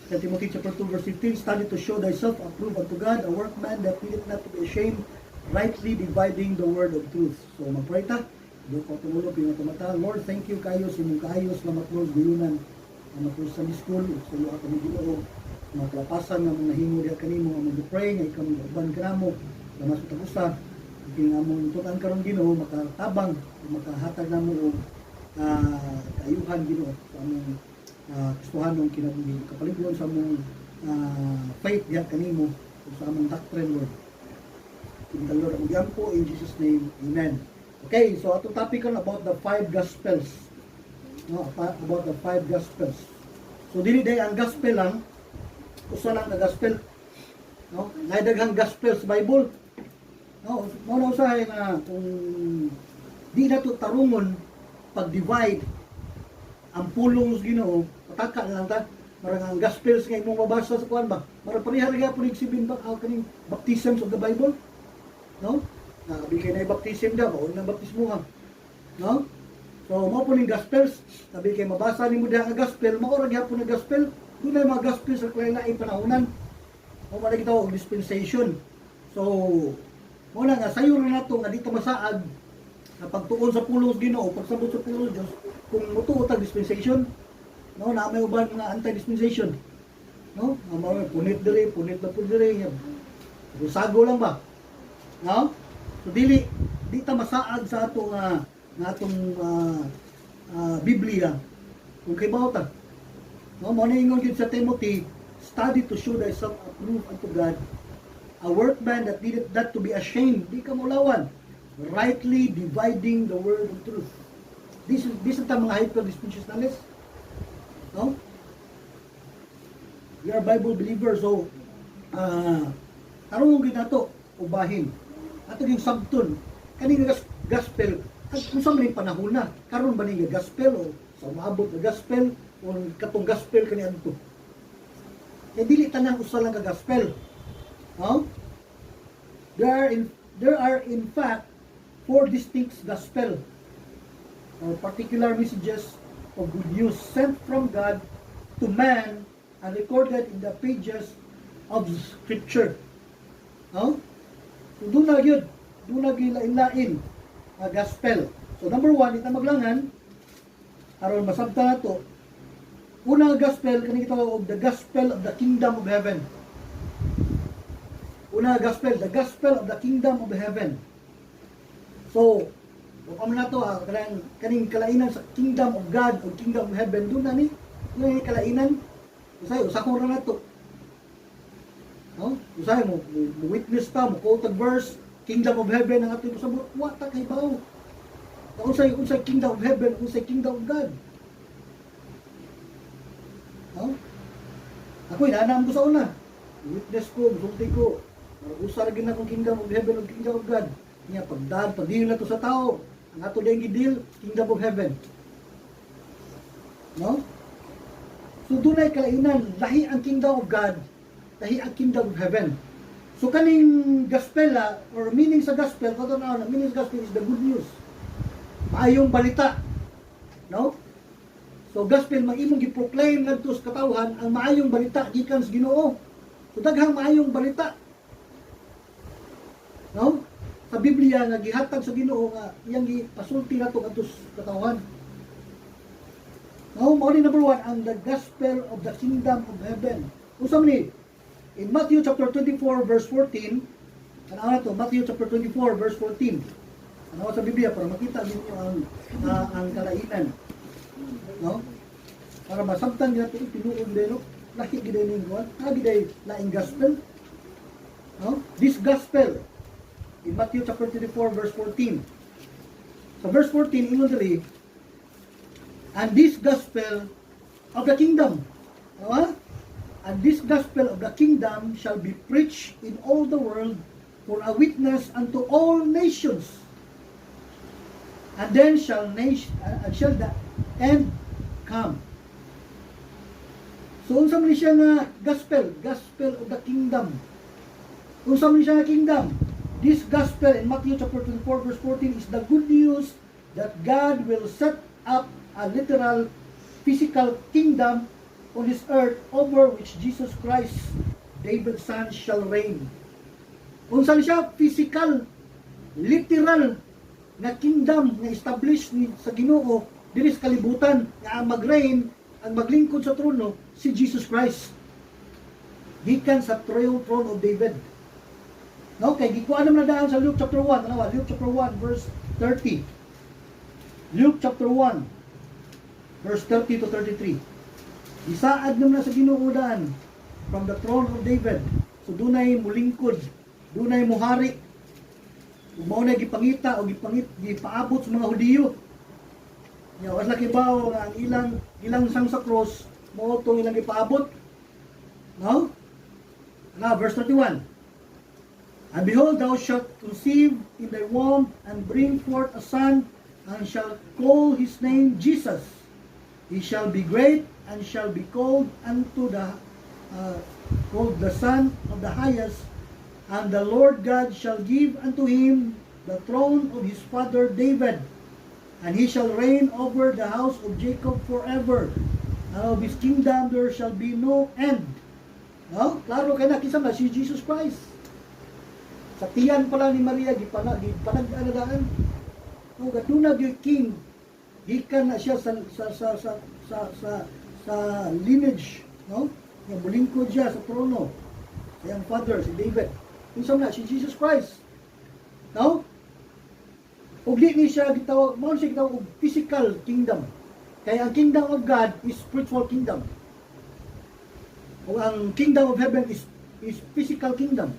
2 Timothy chapter 2 verse 15, study to show thyself approved unto God, a workman that needeth not to be ashamed, rightly dividing the word of truth. So mag-pray ta. Do ko tumulo pinata. Lord, thank you kayo sa imong kaayos na matulog bilunan. Ang matulog sa school, sa iyo ako ni Ginoo. Mga kalapasan nga mga hingo diha kanimo ang mag-pray nga ikaw uban kanamo. Lamas utagusa. Kaya nga mong tutan karon Ginoo makatabang, makahatag namo og kaayuhan Ginoo sa among gustuhanong kinabuhi kapaligron sa among faith diha kanimo sa among doctrine Lord. In the Lord ang po in Jesus name. Amen. Okay, so atong topic on about the 5 gospels. No, about the 5 gospels. So dili day ang gospel lang usa lang ka gospel. No, naidaghang gospel sa Bible. No, mao usahay nga kung di na to tarungon pag-divide ang pulong sa Ginoo, pataka lang ta. Marang ang gospels nga imong mabasa sa kuan ba? Mara pareha ra gyapon igsibin ba kaning baptisms of the Bible? No? Bigay na i-baptism daw, mauna na baptismo ha. No? So, mo po ng gospels, sabi kay mabasa ni mo diha nga gospel, maurag hapon ng gospel, doon na mga gospels sa kaya panahunan. O malagi ito, dispensation. So, muna nga, sayo na nato nga dito masaag, na pagtuon sa pulong Ginoo, pagsabot sa pulong Diyos, kung mutuot ang dispensation, no, na may uban nga anti-dispensation. No? Punit diri, punit na po diri. Sago lang ba? No? So di ta masaag sa ato nga atong Biblia kung kay bawta. No, mo na ingon gid sa Timothy, study to show thyself approved unto God, a workman that needeth not to be ashamed, di ka mulawan, rightly dividing the word of truth. This is ta mga hyper-dispensationalists. No? We are Bible believers, so tarong gid nato ubahin. Ato yung sabton, kaning gospel, kung sa maning panahon na, karon ba ning gospel o sa maabot na gospel o katong gospel kani adto. Kaya dili tanang usa lang ka gospel. No? There are in fact 4 distinct gospel or particular messages of good news sent from God to man and recorded in the pages of Scripture. No? So, doon na lain-lain gospel. So, number 1, ita maglangan, aron masabta na to, unang gospel, kanina kita the gospel of the kingdom of heaven. Unang gospel, the gospel of the kingdom of heaven. So, kung na to, kaning kalainan sa kingdom of God o kingdom of heaven, doon na ni, yung kalainan, usakong ra na to. No? Usay mo witness ta mo quote verse kingdom of heaven ang ato sa wa ta kay bawo. Unsay kingdom of heaven, unsay kingdom of God. No? Ako inaanam ko sa una. Witness ko, sulti ko. Usar gid na kong kingdom of heaven ug kingdom of God. Nya pagdil na to sa tao. Ang ato dayong gidil kingdom of heaven. No? So dunay kalainan, lahi ang kingdom of God, lahi ang kingdom of heaven. So kaning gospel or meaning sa gospel, meaning sa gospel is the good news. Maayong balita. No? So gospel mag-imong gi-proclaim ngadto sa katawhan ang maayong balita gikan sa Ginoo. So daghang maayong balita. No? Sa Biblia nga gihatag sa Ginoo nga iyang gipasulti nato ngadto sa katawhan. No, mo ni number 1 ang the gospel of the kingdom of heaven. Unsa man ni? In Matthew chapter 24 verse 14, ano to? Matthew chapter 24 verse 14. Ano sa Biblia para makita ninyo ang kalainan. No? Para masabtan niya ito tinuod din, no? Lahi gid ning kuan, lagi day laing gospel. No? This gospel in Matthew chapter 24 verse 14. So verse 14 ingon diri, and this gospel of the kingdom, no? And this gospel of the kingdom shall be preached in all the world for a witness unto all nations. And then shall the end come. So unsa man siya nga gospel of the kingdom. Unsa man siya nga kingdom? This gospel in Matthew chapter 24 verse 14 is the good news that God will set up a literal physical kingdom on this earth over which Jesus Christ, David's son, shall reign. Unsa siya? Physical, literal na kingdom na establish ni sa Ginoo diri sa kalibutan nga ang mag-reign, ang maglingkod sa trono si Jesus Christ. Gikan sa throne of David. No, kay gikuan naman na daan sa Luke chapter 1, ano? Luke chapter 1 verse 30. Luke chapter 1 verse 30 to 33. Isaad naman na sa Ginoo daan from the throne of David. So dunay mulingkod, dunay muhari. Mao na gipangita o gipaabot sa mga Hudiyo. Nya was laki bawo nga ang ilang sang sa cross mao tong ilang gipaabot. No? Now verse 31. And behold, thou shalt conceive in thy womb and bring forth a son, and shall call his name Jesus. He shall be great and shall be called unto called the Son of the Highest, and the Lord God shall give unto him the throne of his father David, and he shall reign over the house of Jacob forever, and of his kingdom there shall be no end. No? Klaro kay na kinsa na si Jesus Christ. Sa tiyan pala ni Maria gipanag-anadaan. No, gaduna gyud king. Gikan na siya sa lineage, no? Nga bulingkod siya sa trono. Sa iyang father si David. Kinsa na si Jesus Christ. No? Ug di ni siya gitawag, mao siya gitawag og physical kingdom. Kaya ang kingdom of God is spiritual kingdom. O ang kingdom of heaven is physical kingdom.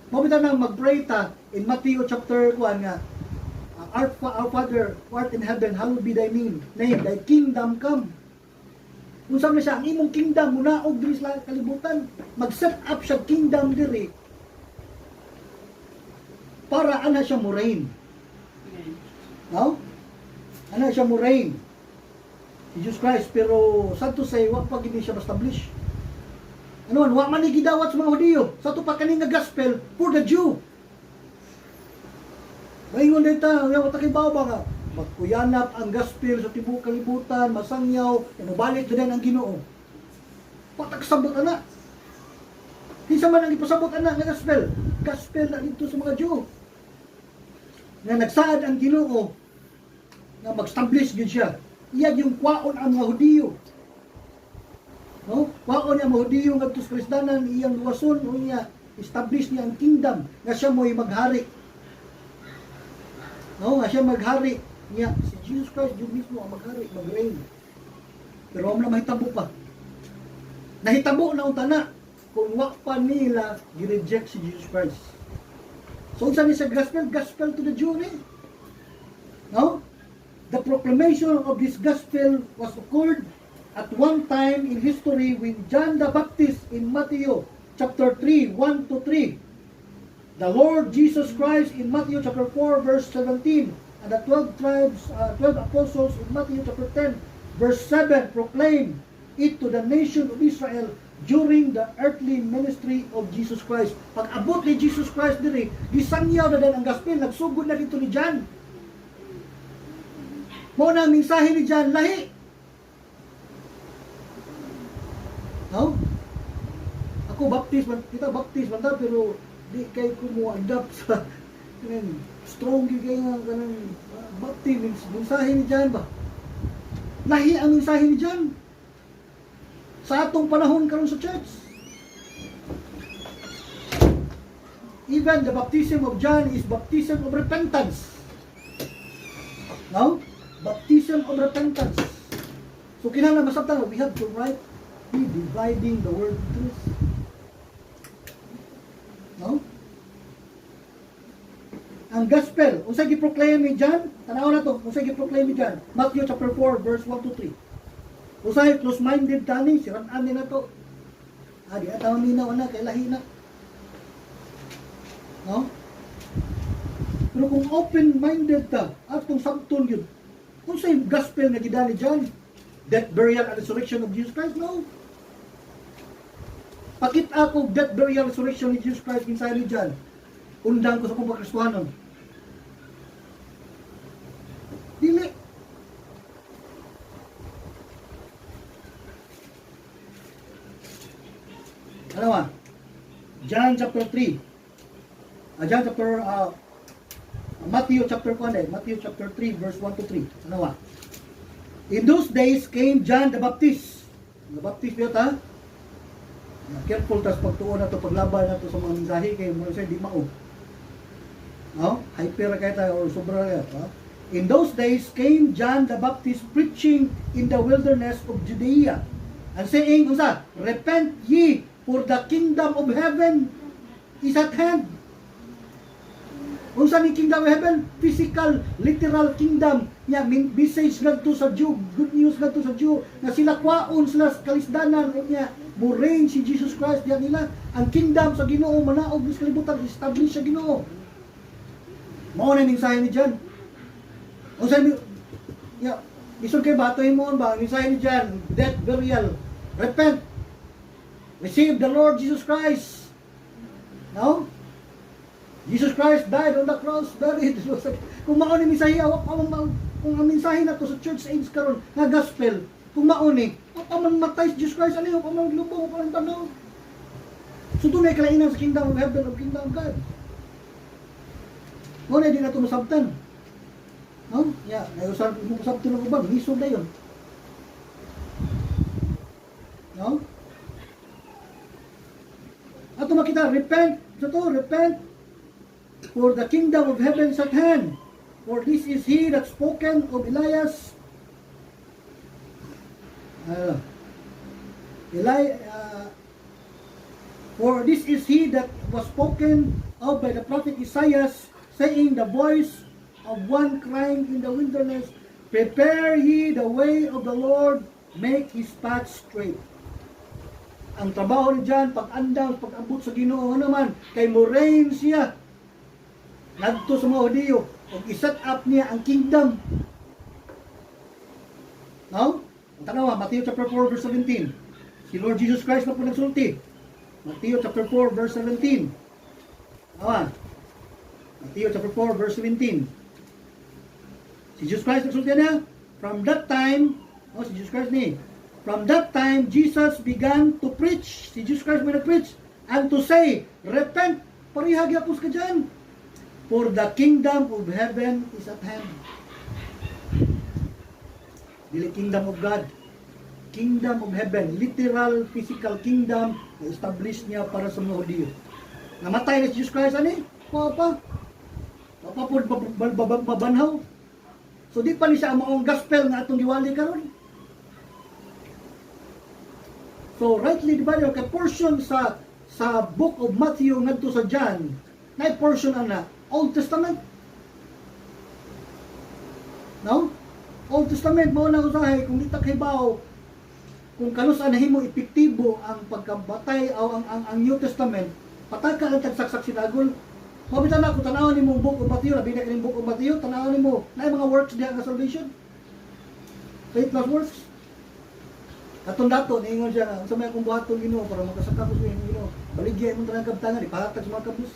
Mabita nang mag-pray ta in Matthew chapter 1 nga, Our Father, who art in heaven, hallowed be thy name. Thy kingdom come. Kung saan na siya, ang imong kingdom, munaog diri sa kalibutan. Mag-set up siya kingdom diri para ana siya mo reign. No? Ana siya mo reign. Jesus Christ, pero sad to say, wag pa gid siya establish. Ano, wa man ni gidawat sa mga Hudiyo. Sa to pa kani nga gospel for the Jew. Maingon dita, yaw ta kay bawo nga magkuyanap ang gospel sa tibuok kalibutan, masangyaw, mabalik din ang Ginoo. Patagsabot ana. Kinsa man ang ipasabot ana nga gospel? Gospel na dito sa mga Jew. Nga nagsaad ang Ginoo na mag-establish gid siya. Iya yung kwaon ang mga Hudiyo. No? Kwaon niya mga Hudiyo ngadto sa Kristiyanan, iyang luwason o niya establish niya ang kingdom nga siya mo'y maghari. No, nga siya maghari niya. Si Jesus Christ yung mismo ang maghari, mag-reign. Pero wala mahitabo pa. Nahitabo na unta na kung wa pa nila gi-reject si Jesus Christ. So unsa ni sa gospel to the Jew ni? No? The proclamation of this gospel was occurred at one time in history when John the Baptist in Matthew chapter 3, 1 to 3. The Lord Jesus Christ in Matthew chapter 4 verse 17, and the 12 apostles in Matthew chapter 10 verse 7 proclaim it to the nation of Israel during the earthly ministry of Jesus Christ. Pag abot ni Jesus Christ diri, gisangyaw na din ang gospel, nagsugod na dito ni John. Mo na mensahe ni John lahi. No? Ako kita baptist man ta, pero di kay ko mo adapt sa strong kay nga kanang baptism mensahe ni John ba. Lahi ang mensahe ni John sa atong panahon karon sa church. Even the baptism of John is baptism of repentance. No? Baptism of repentance. So kinahanglan masabtan, we have to be dividing the word of truth. No? Ang gospel, unsay gi-proclaim ni John? Tanaw na to, unsay gi-proclaim ni John? Matthew chapter 4 verse 1 to 3. Unsay close-minded tani, siran-an ni na to. Di ataw minaw na kay lahi na. No? Pero kung open-minded ta, atong sabton yun, unsay gospel nga gidali John? Death, burial, and resurrection of Jesus Christ? No. Pakit ako death, burial, resurrection ni Jesus Christ kinsa ni John. Undang ko sa kong Kristiyanon. Dili. Ano ba? John chapter 3. John chapter Matthew chapter 1 Matthew chapter 3 verse 1 to 3. Ano ba? In those days came John the Baptist. The Baptist yun ha? Careful tas pagtuon na to, paglaban na to sa mga mensahe kay mo sa di mao. No? Hyper kay tayo or sobra kay ha? In those days came John the Baptist preaching in the wilderness of Judea and saying, unsa? Repent ye, for the kingdom of heaven is at hand. Unsa ni kingdom of heaven? Physical, literal kingdom. Ya, message ngadto sa Jew, good news ngadto sa Jew na sila kwaon sila sa kalisdanan niya. Mo reign si Jesus Christ diyan nila. Ang kingdom sa Ginoo manaog sa kalibutan, establish sa Ginoo. Mao na mensahe ni John. Unsa ni ya, isog kay batoy mo ba ang mensahe ni John? Death, burial, repent. Receive the Lord Jesus Christ. No? Jesus Christ died on the cross, buried. Kung mao ni mensahe, kung ang mensahe na to sa church age karon nga gospel, kung mao ni, man matay si Jesus Christ, ano yung pamang-lubong, pamang-tanaw. So doon ay kalainan sa kingdom of heaven, of kingdom of God. Muna hindi na ito masabtan. No? Yeah, usab ito ng ubang, nisod na yun. No? Ato makita, repent, repent, for the kingdom of heaven is at hand. For this is he that spoken of Elias. For this is he that was spoken of by the prophet Isaiah, saying, the voice of one crying in the wilderness, prepare ye the way of the Lord, make his path straight. Ang trabaho ni John, pag-andam, pag-abot sa Ginoo naman, kay mo reign siya ngadto sa mga Hudiyo, ug i-set up niya ang kingdom. No? Ang tanawa, Matthew chapter 4 verse 17. Si Lord Jesus Christ na po nagsulti. Matthew chapter 4 verse 17. Awa. Matthew chapter 4 verse 17. Si Jesus Christ nagsulti na. From that time, si Jesus Christ ni. From that time, Jesus began to preach. Si Jesus Christ may nag-preach. And to say, repent, parihagi ako ka dyan. For the kingdom of heaven is at hand. Dili kingdom of God. Kingdom of heaven. Literal, physical kingdom na establish niya para sa mga Hudiyo. Namatay na si Jesus Christ, ani? Papa po mabanhaw. So di pa ni siya ang maong gospel nga atong giwali karon. So rightly divided kay portion sa book of Matthew ngadto sa John, na portion ana Old Testament. No? Old Testament mo na usahay kung di ta kahibaw kung kanusa nahimo epektibo ang pagkabatay o ang New Testament, patag ka ang tagsaksak sinagol. Mabitan na kung tanawin ni mo book of Matthew, labi na kining book of Matthew, tanawin ni mo na mga works diha nga salvation. Faith plus works. Katong dato, niingon siya na, sa may akong buhaton Ginoo para makasaka ko sa Ginoo. Baligya imong tanang kabtangan, ipahatag sa mga kabus.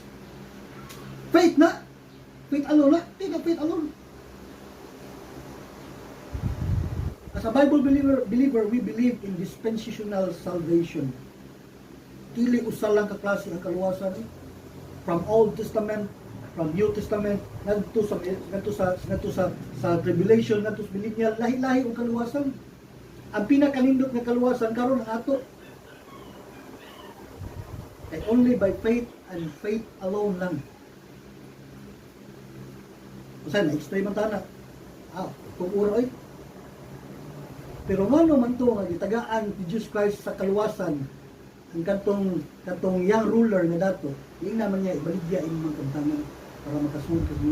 Faith na. Faith alone na. Hindi faith alone. As a Bible believer, we believe in dispensational salvation. Dili usa lang ka klase ang kaluwasan. From Old Testament, from New Testament, ngadto sa tribulation, ngadto sa millennial, lahi-lahi ang kaluwasan. Ang pinakanindot nga kaluwasan karon ang ato ay only by faith and faith alone lang. Kasi na-explain man tana. Kung ura oy. Pero ngano man to nga gitagaan ni Jesus Christ sa kaluwasan ang katong young ruler nga dato, yung naman niya ibaligya imong kabtangan para makasunod ka sa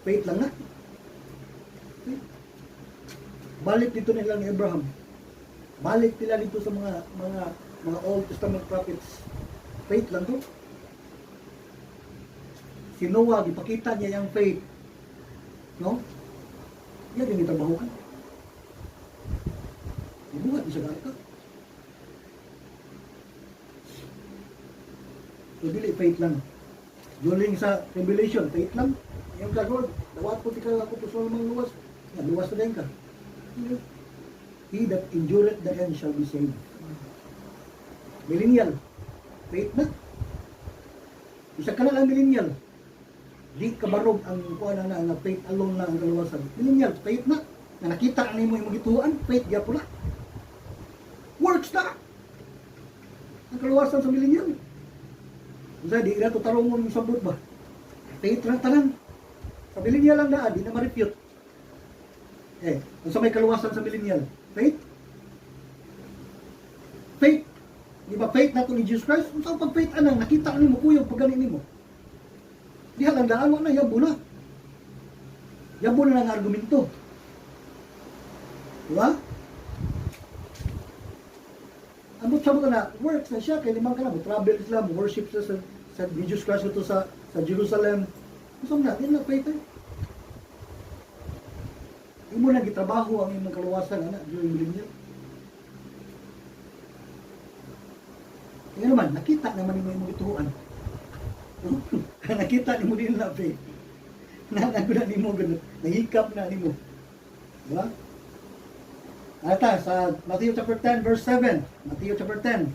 faith lang na. Faith. Balik dito nila ni Abraham. Balik nila dito sa mga Old Testament prophets. Faith lang to. Si Noah, ipakita niya yung faith. No? Yan yung itrabaho ka. Ibuhat niya sa ka. So, dili, faith lang. During sa tribulation, faith lang. Yung ka, Lord, dawat po tika ako po sa mga luwas. Yan, luwas na din ka. He that endureth the end shall be saved. Millennial. Faith na. Isa ka na lang millennial. Di kabarog ang kuha na faith alone na ang kaluwasan. Millennial, faith na. Na nakita ang imo yung magituan, faith ya pula. Works na. Ang kaluwasan sa millennial. Kasi di ina to tarungon yung sabot ba? Faith na tanan. Sa millennial lang na, di na ma-refute. Kung sa may kaluwasan sa millennial, faith? Faith. Di ba faith na ito ni Jesus Christ? Kung saan pag-faith anang, nakita ni mo, kuyong pagganin ni mo. Di halandaan mo na, yabo na. Yabo na ng argumento. Di ba? Amot sa mga na, works na siya, kaya limang ka na, travel sila, worship sila sa Jesus Christ ito sa Jerusalem. Kung saan natin na faith eh. Hindi mo na gitrabaho ang imong kaluwasan, anak, during millennial. Kaya naman, nakita naman mo yung ituan. Nakita ni mo din na faith. Nanagunan ni mo ganun. Nahikap na ni mo. Diba? Ata, sa Matthew chapter 10 verse 7. Matthew chapter 10.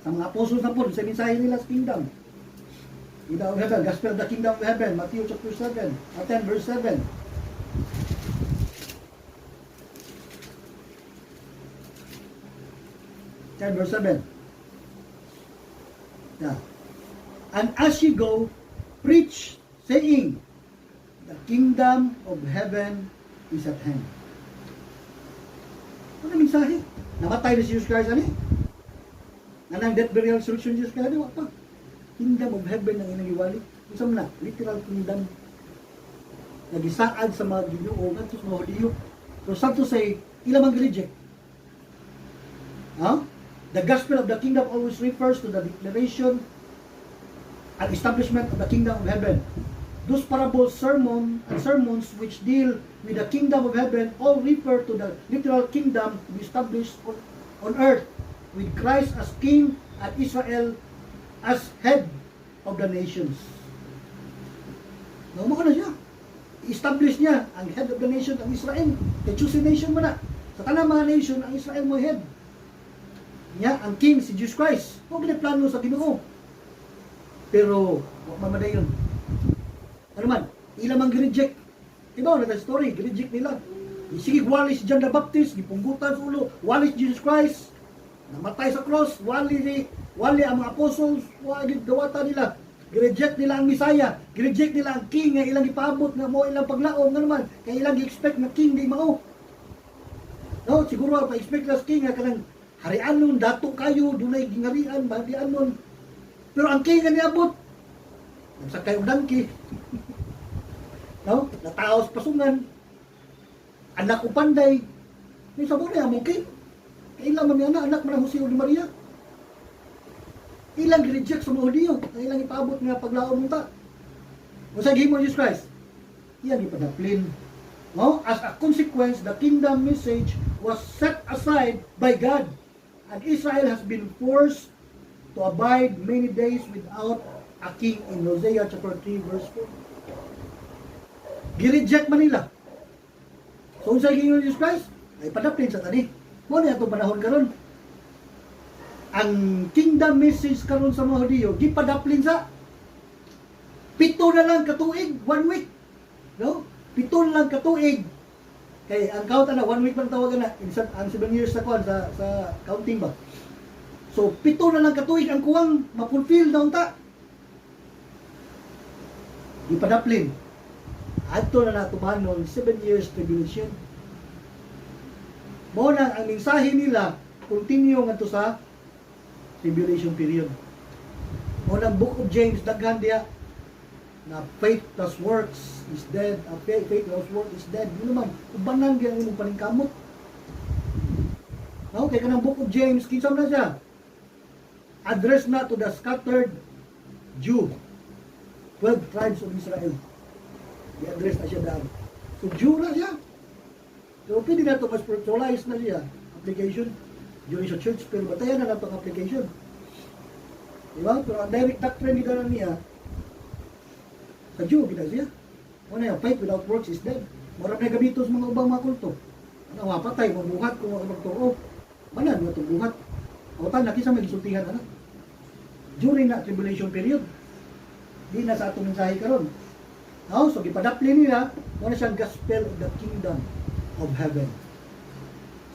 Sa mga apostles na po, sa mensahe nila sa kingdom. Kingdom of heaven, gospel of the kingdom of heaven. Matthew chapter 7. 10 verse 7. Verse 7. Yeah. And as you go, preach, saying, the kingdom of heaven is at hand. Ano mensahe? Namatay na si Jesus Christ, ano? Nanang death, burial, resurrection, Jesus Christ, ano pa? Kingdom of heaven ang inangiwali. Isang na, literal kingdom. Nagisaad sa mga Ginoo, at sa mga Hudiyo. So, some to say, ilang mag-reject? Huh? The gospel of the kingdom always refers to the declaration and establishment of the kingdom of heaven. Those parables, sermons which deal with the kingdom of heaven all refer to the literal kingdom to be established on earth, with Christ as king and Israel as head of the nations. Nauma ka na siya. I-establish niya ang head of the nation ang Israel. The chosen nation mo na. Sa tanang mga nation, ang Israel mo head. Niya, ang king si Jesus Christ. Huwag plano sa Ginoo. Pero, huwag mamaday yun. Ano man, ilang mang gireject. Iba, na story, gireject nila. Sige, wali si John the Baptist, gipunggutan sa ulo. Wali si Jesus Christ, namatay sa cross. Wali ang mga apostles, wali gawata nila. Gireject nila ang Messiah. Gireject nila ang king nga ilang ipaabot nga mo ilang paglaom. Ano man, kaya ilang i-expect na king di mao. No, siguro pa-expect na king nga kanang harian nun, dato kayo, dunay gingarian, bagian nun. Pero ang king nga niabot, nagsakay og dangki. No? Nataos pasungan. Anak o panday. May sabon na among king. Kailan man niya anak man ang Jose o Maria. Ilang reject sa mga Hudiyo. Ilang ipaabot nga paglaom mo ta. O sa gihimo Jesus Christ. Iyan ipadaplin. No? As a consequence, the kingdom message was set aside by God. And Israel has been forced to abide many days without a king in Hosea chapter 3 verse 4. Gireject man nila. So sa Ginoo Jesus Christ ay padaplin sa tani. Mo ni atong panahon karon. Ang kingdom message karon sa mga Hudiyo gipadaplin sa 7 na lang katuig, 1 week. No? 7 na lang katuig. Kay ang count na 1 week man tawagan na ang 7 years sa kuan sa counting ba. So 7 na lang katuig ang kuwang ma-fulfill daw ta. Ipadaplin. Adto na natumanon 7 years tribulation. Mo nang ang mensahe nila continue ngadto sa tribulation period. Mo nang Book of James daghan diha na faith plus works is dead. Faith plus works is dead. Yun naman, ubanan gyud ang imong paningkamot. No, kay kanang Book of James kinsa na siya? Address na to the scattered Jew. 12 tribes of Israel. I-address na siya daan. So, Jew na siya. So, pwede na ito ma-spiritualize na siya. Application. During sa church, pero batayan na lang itong application. Diba? Pero ang direct doctrine nila niya, sa Jew, gina siya. Ano yung faith without works is dead. Marap na gamitos mga ubang mga kulto. Ano, mapatay, mabuhat kung magturo. Manan, matong buhat. Kautan, nakisa may gisultihan, ano? during na tribulation period. Di na sa atong mensahe karon. No? So gipadapli nila mo na siyang gospel of the kingdom of heaven.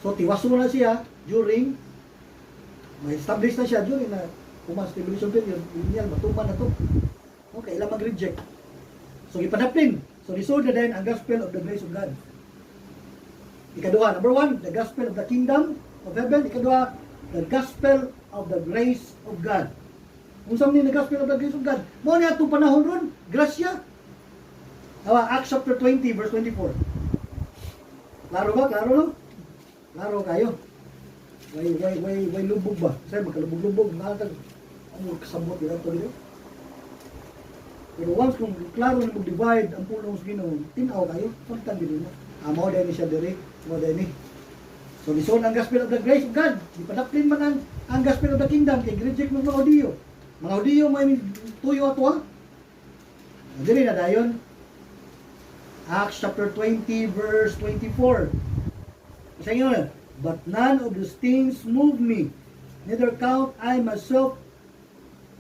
So tiwaso na siya during may establish na siya during na kumas tribulation period. Inyal matuman na to. Okay, ilang mag-reject. So gipadaplin. So disorder din ang gospel of the grace of God. Ikaduha, number 1, the gospel of the kingdom of heaven. Ikaduha, the gospel of the grace of God. Kung saan ni the gospel of the grace of God? Mo na itong panahon ron, grasya. Acts chapter 20, verse 24. Klaro ba? Klaro no? Klaro kayo. Way lubog ba? Kasi magkalubog-lubog. Ang kasabot nila ito dito. Pero once kung klaro na mag-divide ang pulong sa Ginoo, tinaw kayo, pagtan din mo. Mao din siya diri, mao din ni. So lison ang gospel of the grace of God. Ipadaplin man ang gospel of the kingdom kay reject ng mga Hudiyo. Mga Hudiyo may tuyo ato. Diri na dayon. Acts chapter 20 verse 24. Sa inyo, but none of these things move me, neither count I myself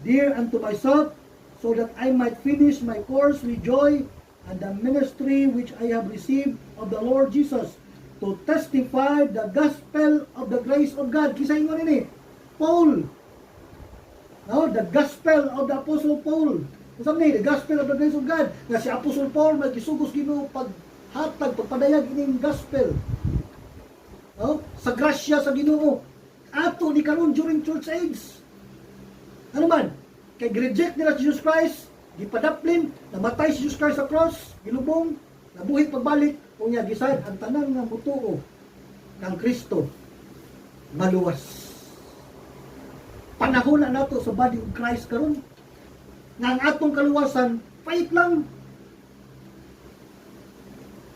dear unto myself, so that I might finish my course with joy and the ministry which I have received of the Lord Jesus, to testify the gospel of the grace of God. Kisa inyo rin Paul. No, the gospel of the Apostle Paul. Kung ni, the gospel of the grace of God. Nga si Apostle Paul, magkisugos Ginoo paghatag, pagpadayag ining gospel. No? Sa grasya sa Ginoo. Ato ni karon during church age. Ano man? Kay reject nila si Jesus Christ, gipadaplin, namatay si Jesus Christ sa cross, gilubong, nabuhi pagbalik, unya gisayad ang tanan nga mutuo kang Kristo maluwas. Panahon na nato sa body of Christ karon nga ang atong kaluwasan faith lang.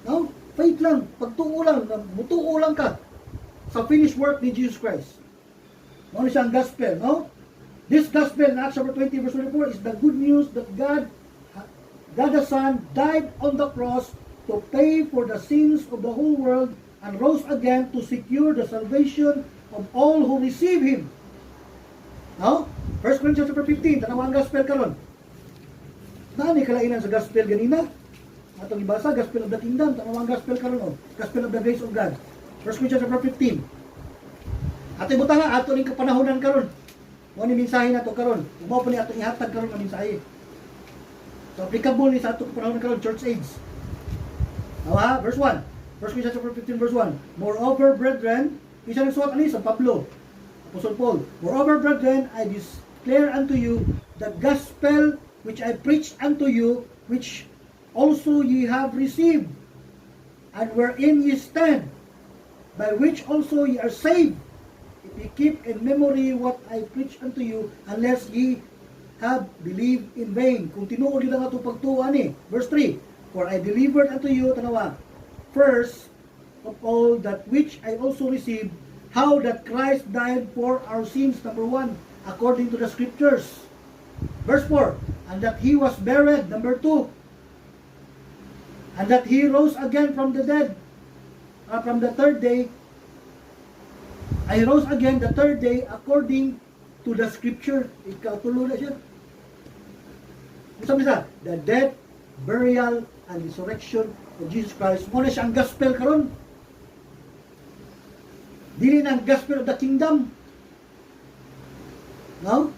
No? Faith lang, pagtuo lang, mutuo lang ka sa finished work ni Jesus Christ. Ano siya ang gospel, no? This gospel in Acts chapter 20 verse 24 is the good news that God the Son died on the cross to pay for the sins of the whole world and rose again to secure the salvation of all who receive Him. Now, 1 Corinthians chapter 15, tanawa ang gospel karon. Nani kalainan sa gospel ganina? Atong ibasa, gospel of the kingdom, tanawa ang gospel karon, gospel of the grace of God. 1 Corinthians chapter 15. Ato ibutang ato ning kapanahonan karon. Mo ni mensahe nato karon. Umaw pa ni ato ihatag karon ang mensahe. So applicable ni sa ato panahon karon church age. Verse 1. 1 Corinthians chapter 15 verse 1. Moreover, brethren, isa nagsuot ani sa Pablo, Apostle Paul. Moreover, brethren, I declare unto you the gospel which I preached unto you, which also ye have received, and wherein ye stand, by which also ye are saved, if ye keep in memory what I preach unto you, unless ye have believed in vain. Kung tinuod yun ang atong pagtuwa ni. Verse 3, for I delivered unto you, tanawa, first of all that which I also received, how that Christ died for our sins, number 1, according to the scriptures. Verse 4, and that He was buried, number 2, and that He rose again from the dead, from the third day. I rose again the third day according to the scripture. Ikaw tulo na siya. Sabi sa, the death, burial, and resurrection of Jesus Christ. Muna siya ang gospel karon. Dili na ang gospel of the kingdom. No?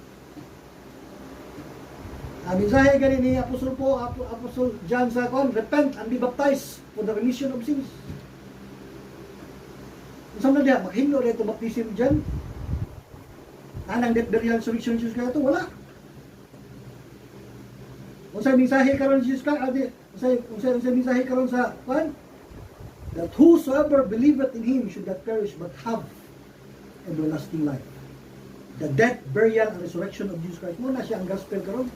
Ang mensahe gani ni Apostle John sa kon, repent and be baptized for the remission of sins. Saan na diya? Maghindo na ito baptism dyan? Anang death, burial, resurrection of Jesus Christ ito? Wala. Kung sa'y mensahe karon Jesus Christ, kung sa'y mensahe karon sa kwan, that whosoever believeth in Him should not perish but have everlasting life. The death, burial, and resurrection of Jesus Christ. Muna siya ang gospel karon.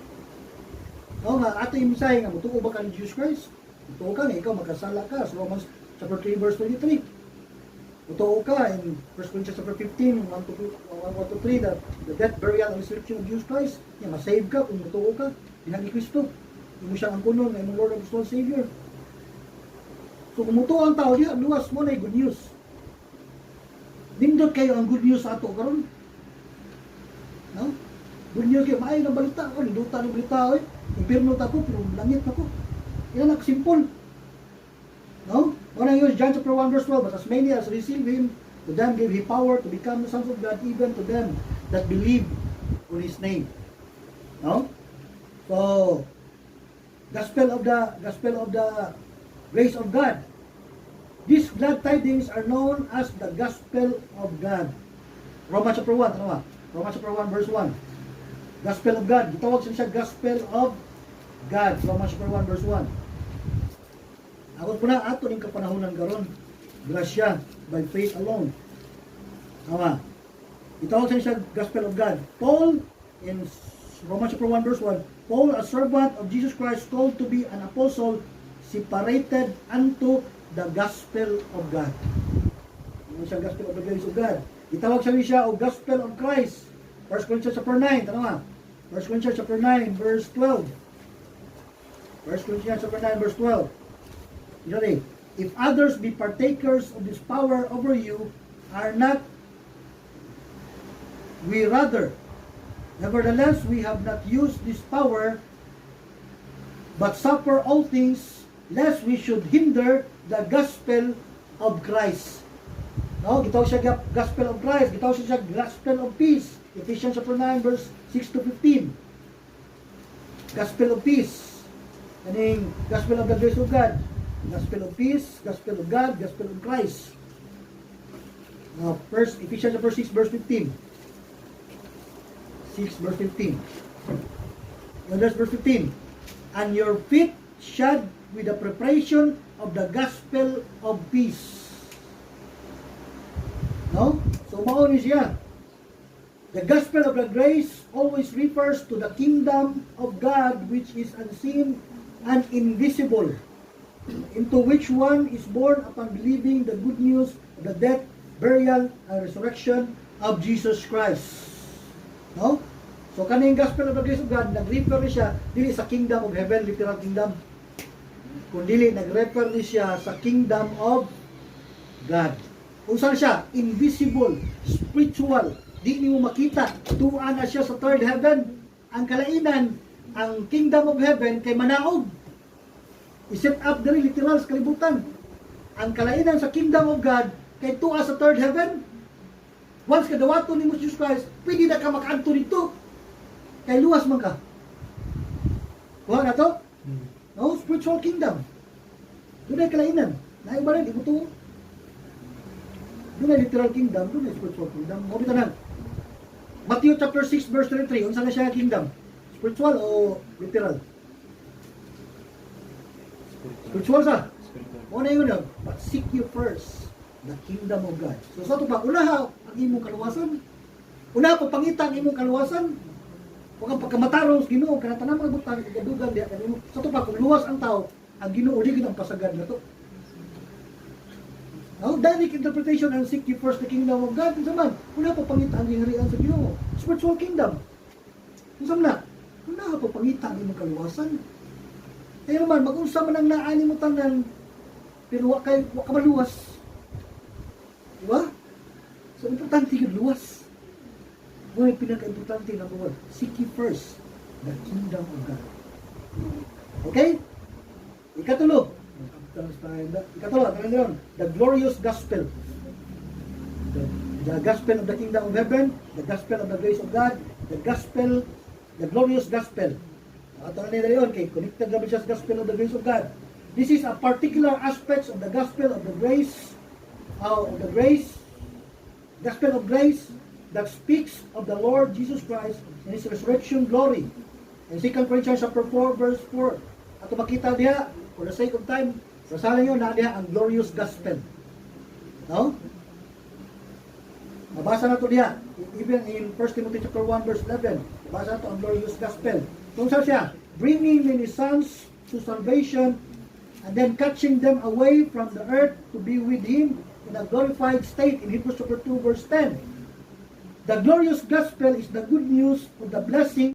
Oo nga, ato yung mensahe nga, mutuo ba ka ni Jesus Christ? Mutuo ka nga, ikaw magkasala ka. Sa Romans chapter 3 verse 23. Totoo ka in 1 Corinthians chapter 15, 1 to 3, that the death, burial, and resurrection of Jesus Christ, masave ka kung totoo ka, dinang ni Kristo. Hindi mo siya ang kunon, ay Lord and Soul Savior. So kung totoo ang tao, diya, luwas mo na good news. Nindot kayo ang good news sa ato karon. No? Good news kayo, maayo ng balita ko, ninduta ng balita ko, impirno ta ko, pero langit na ko. Yan ang simple. No? Una yun, John chapter 1 verse 12, but as many as receive Him, to them gave He power to become the sons of God, even to them that believe on His name. No? So, gospel of the grace of God. These glad tidings are known as the gospel of God. Romans chapter 1, ano ba? Romans chapter 1 verse 1. Gospel of God. Gitawag siya gospel of God. Romans chapter 1 verse 1. Ako po na ato ning kapanahonan karon. Grasya by faith alone. Tama. Gitawag siya gospel of God. Paul in Romans chapter 1 verse 1. Paul, a servant of Jesus Christ, called to be an apostle, separated unto the gospel of God. Ano siya gospel of the grace of God? Gitawag siya o gospel of Christ. 1 Corinthians chapter 9, tanong nga. 1 Corinthians chapter 9, verse 12. 1 Corinthians chapter 9, verse 12. Ready? If others be partakers of this power over you, are not we rather? Nevertheless, we have not used this power, but suffer all things, lest we should hinder the gospel of Christ. No, gitawag siya gospel of Christ, gitawag siya gospel of peace. Ephesians chapter 9 verse 6 to 15. Gospel of peace. Kaning gospel of the grace of God. Gospel of peace, gospel of God, gospel of Christ. Now, first Ephesians chapter 6 verse 15. 6 verse 15. Now there's verse 15. And your feet shod with the preparation of the gospel of peace. No? So mao ni siya. The gospel of the grace always refers to the kingdom of God, which is unseen and invisible, into which one is born upon believing the good news of the death, burial, and resurrection of Jesus Christ. No? So kaning gospel of the grace of God, nag-refer siya dili sa kingdom of heaven, literal kingdom, kundi nag-refer siya sa kingdom of God. Kung saan siya? Invisible, spiritual, di mo makita. Tuan na siya sa third heaven. Ang kalainan, ang kingdom of heaven kay manaog. I-set up diri literal sa kalibutan. Ang kalainan sa kingdom of God kay tuwa sa third heaven. Once kadawato ni Jesus Christ, pwede na ka makaadto dito. Kay luwas man ka. Kuha na to? No, spiritual kingdom. Doon ay kalainan. Naay ba rin, di mo to? Doon ay literal kingdom, doon ay spiritual kingdom. Mabit na. Matthew chapter 6 verse 33, unsa na siya kingdom? Spiritual o literal? Spiritual sa? Ano yun yun? But seek you first the kingdom of God. So sa ito pa, unaha ang imong kaluwasan. Unaha pagpangita ang imong kaluwasan. Huwag kang pagkamatarong Ginoo, kanatanan mga butang, ikadugan diya. Sa ito pa, kung luwas ang tao, ang Ginoo, di ang pasagad na ito. Now, direct interpretation and seek you first the kingdom of God. Kung saman, una pa pangita ang hiharian sa Ginoo. Spiritual kingdom. Kung saman na, una pa pangita ang imong kaluwasan. Kaya naman, mag-unsa man ang naani mo tanan, pero wak ka maluwas. Diba? So, importante yung luwas. Muna yung pinaka-importante na word. Seek ye first the kingdom of God. Okay? Ikatulo, the glorious gospel. The gospel of the kingdom of heaven, the gospel of the grace of God, the gospel, the glorious gospel. Ito na yun, kay connected naman siya sa gospel of the grace of God. This is a particular aspect of the gospel of the grace, gospel of grace that speaks of the Lord Jesus Christ and His resurrection glory. In 2 Corinthians chapter 4 verse 4. Ato makita diha, for the sake of time, rasalan nyo na diha ang glorious gospel. No? Nabasa na ito diha. Even in 1 Timothy chapter 1 verse 11. Nabasa na ito ang glorious gospel. Kung saan siya? Bringing many sons to salvation and then catching them away from the earth to be with Him in a glorified state in Hebrews chapter 2 verse 10. The glorious gospel is the good news of the blessing